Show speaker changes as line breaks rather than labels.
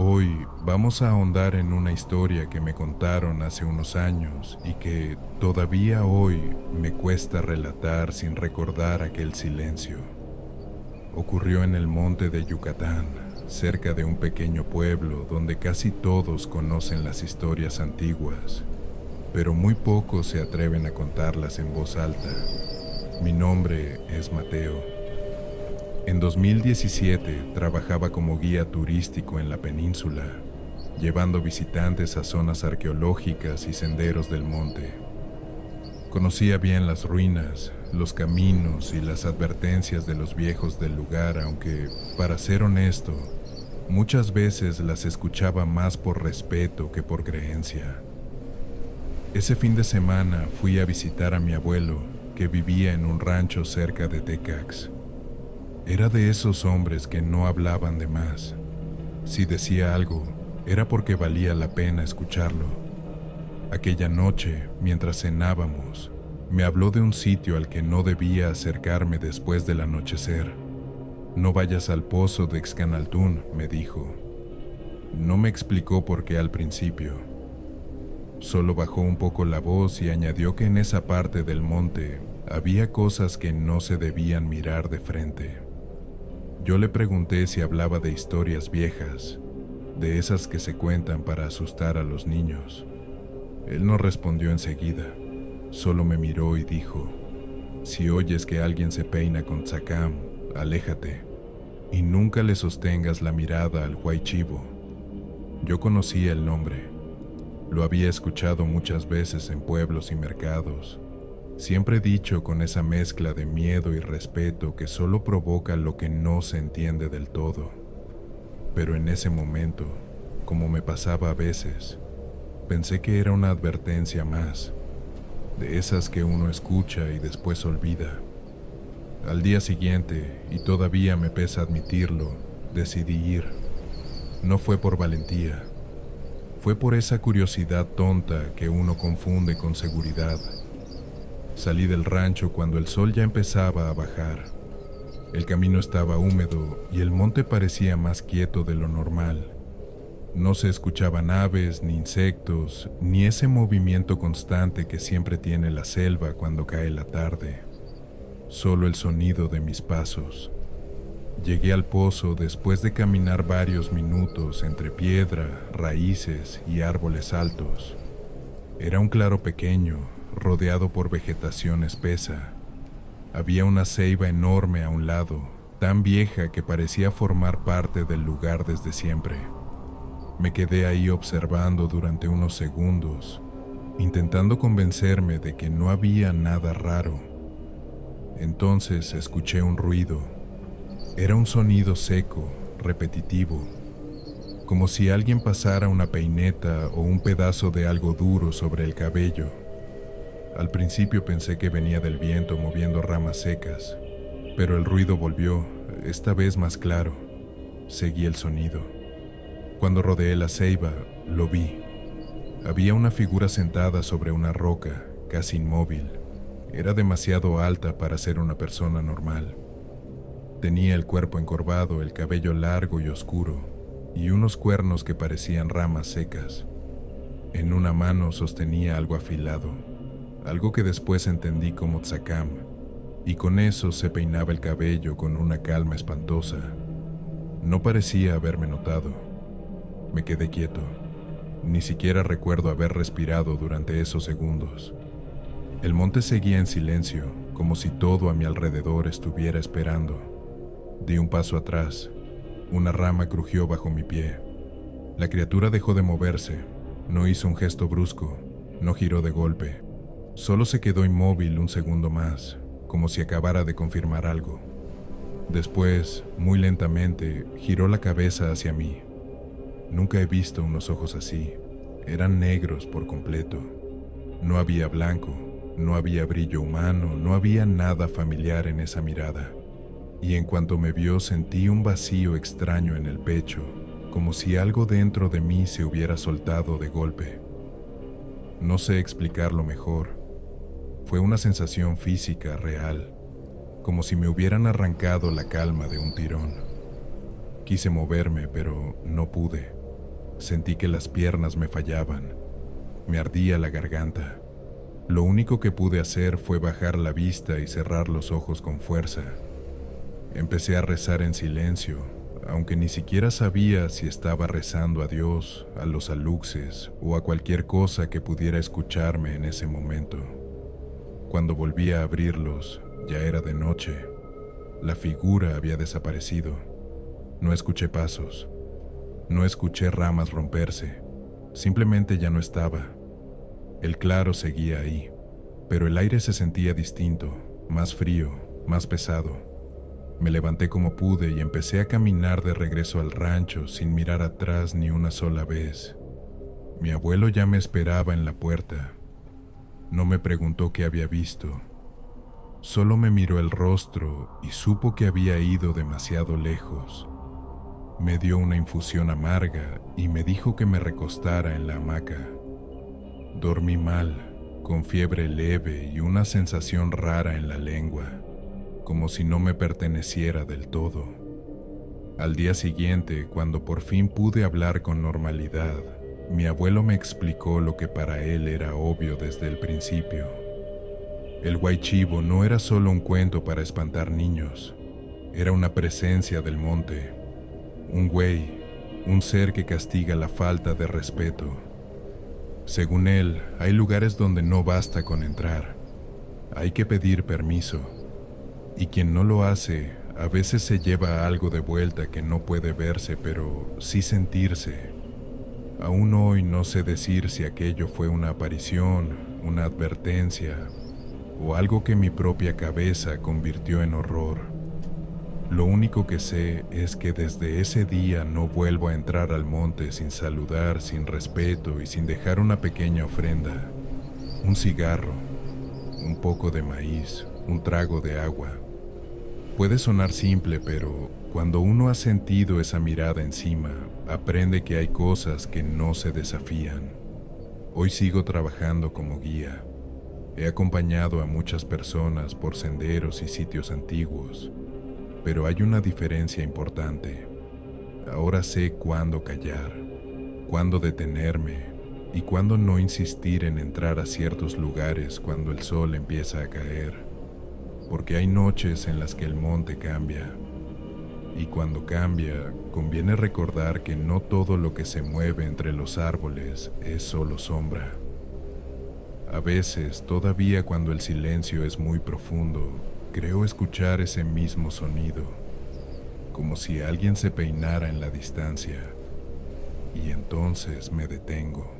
Hoy vamos a ahondar en una historia que me contaron hace unos años y que todavía hoy me cuesta relatar sin recordar aquel silencio. Ocurrió en el monte de Yucatán, cerca de un pequeño pueblo donde casi todos conocen las historias antiguas, pero muy pocos se atreven a contarlas en voz alta. Mi nombre es Mateo. En 2017 trabajaba como guía turístico en la península, llevando visitantes a zonas arqueológicas y senderos del monte. Conocía bien las ruinas, los caminos y las advertencias de los viejos del lugar, aunque, para ser honesto, muchas veces las escuchaba más por respeto que por creencia. Ese fin de semana fui a visitar a mi abuelo, que vivía en un rancho cerca de Tecax. Era de esos hombres que no hablaban de más. Si decía algo, era porque valía la pena escucharlo. Aquella noche, mientras cenábamos, me habló de un sitio al que no debía acercarme después del anochecer. No vayas al pozo de Xcanaltún, me dijo. No me explicó por qué al principio. Solo bajó un poco la voz y añadió que en esa parte del monte había cosas que no se debían mirar de frente. Yo le pregunté si hablaba de historias viejas, de esas que se cuentan para asustar a los niños. Él no respondió enseguida, solo me miró y dijo: si oyes que alguien se peina con zacam, aléjate, y nunca le sostengas la mirada al huaychivo. Yo conocía el nombre, lo había escuchado muchas veces en pueblos y mercados, siempre dicho con esa mezcla de miedo y respeto que solo provoca lo que no se entiende del todo. Pero en ese momento, como me pasaba a veces, pensé que era una advertencia más, de esas que uno escucha y después olvida. Al día siguiente, y todavía me pesa admitirlo, decidí ir. No fue por valentía, fue por esa curiosidad tonta que uno confunde con seguridad. Salí del rancho cuando el sol ya empezaba a bajar. El camino estaba húmedo y el monte parecía más quieto de lo normal. No se escuchaban aves, ni insectos, ni ese movimiento constante que siempre tiene la selva cuando cae la tarde. Solo el sonido de mis pasos. Llegué al pozo después de caminar varios minutos entre piedra, raíces y árboles altos. Era un claro pequeño, rodeado por vegetación espesa. Había una ceiba enorme a un lado, tan vieja que parecía formar parte del lugar desde siempre. Me quedé ahí observando durante unos segundos, intentando convencerme de que no había nada raro. Entonces escuché un ruido. Era un sonido seco, repetitivo, como si alguien pasara una peineta o un pedazo de algo duro sobre el cabello. Al principio pensé que venía del viento moviendo ramas secas, pero el ruido volvió, esta vez más claro. Seguí el sonido. Cuando rodeé la ceiba, lo vi. Había una figura sentada sobre una roca, casi inmóvil. Era demasiado alta para ser una persona normal. Tenía el cuerpo encorvado, el cabello largo y oscuro, y unos cuernos que parecían ramas secas. En una mano sostenía algo afilado, algo que después entendí como zacam, y con eso se peinaba el cabello con una calma espantosa. No parecía haberme notado. Me quedé quieto. Ni siquiera recuerdo haber respirado durante esos segundos. El monte seguía en silencio, como si todo a mi alrededor estuviera esperando. Di un paso atrás. Una rama crujió bajo mi pie. La criatura dejó de moverse. No hizo un gesto brusco. No giró de golpe. Solo se quedó inmóvil un segundo más, como si acabara de confirmar algo. Después, muy lentamente, giró la cabeza hacia mí. Nunca he visto unos ojos así. Eran negros por completo. No había blanco, no había brillo humano, no había nada familiar en esa mirada. Y en cuanto me vio sentí un vacío extraño en el pecho, como si algo dentro de mí se hubiera soltado de golpe. No sé explicarlo mejor. Fue una sensación física real, como si me hubieran arrancado la calma de un tirón. Quise moverme, pero no pude. Sentí que las piernas me fallaban. Me ardía la garganta. Lo único que pude hacer fue bajar la vista y cerrar los ojos con fuerza. Empecé a rezar en silencio, aunque ni siquiera sabía si estaba rezando a Dios, a los aluxes o a cualquier cosa que pudiera escucharme en ese momento. Cuando volví a abrirlos, ya era de noche. La figura había desaparecido. No escuché pasos. No escuché ramas romperse. Simplemente ya no estaba. El claro seguía ahí, pero el aire se sentía distinto, más frío, más pesado. Me levanté como pude y empecé a caminar de regreso al rancho sin mirar atrás ni una sola vez. Mi abuelo ya me esperaba en la puerta. No me preguntó qué había visto. Solo me miró el rostro y supo que había ido demasiado lejos. Me dio una infusión amarga y me dijo que me recostara en la hamaca. Dormí mal, con fiebre leve y una sensación rara en la lengua, como si no me perteneciera del todo. Al día siguiente, cuando por fin pude hablar con normalidad, mi abuelo me explicó lo que para él era obvio desde el principio. El Huaychivo no era solo un cuento para espantar niños, era una presencia del monte, un güey, un ser que castiga la falta de respeto. Según él, hay lugares donde no basta con entrar, hay que pedir permiso, y quien no lo hace, a veces se lleva algo de vuelta que no puede verse, pero sí sentirse. Aún hoy no sé decir si aquello fue una aparición, una advertencia, o algo que mi propia cabeza convirtió en horror. Lo único que sé es que desde ese día no vuelvo a entrar al monte sin saludar, sin respeto y sin dejar una pequeña ofrenda. Un cigarro, un poco de maíz, un trago de agua. Puede sonar simple, pero cuando uno ha sentido esa mirada encima, aprende que hay cosas que no se desafían. Hoy sigo trabajando como guía. He acompañado a muchas personas por senderos y sitios antiguos. Pero hay una diferencia importante. Ahora sé cuándo callar, cuándo detenerme y cuándo no insistir en entrar a ciertos lugares cuando el sol empieza a caer. Porque hay noches en las que el monte cambia. Y cuando cambia, conviene recordar que no todo lo que se mueve entre los árboles es solo sombra. A veces, todavía cuando el silencio es muy profundo, creo escuchar ese mismo sonido, como si alguien se peinara en la distancia, y entonces me detengo.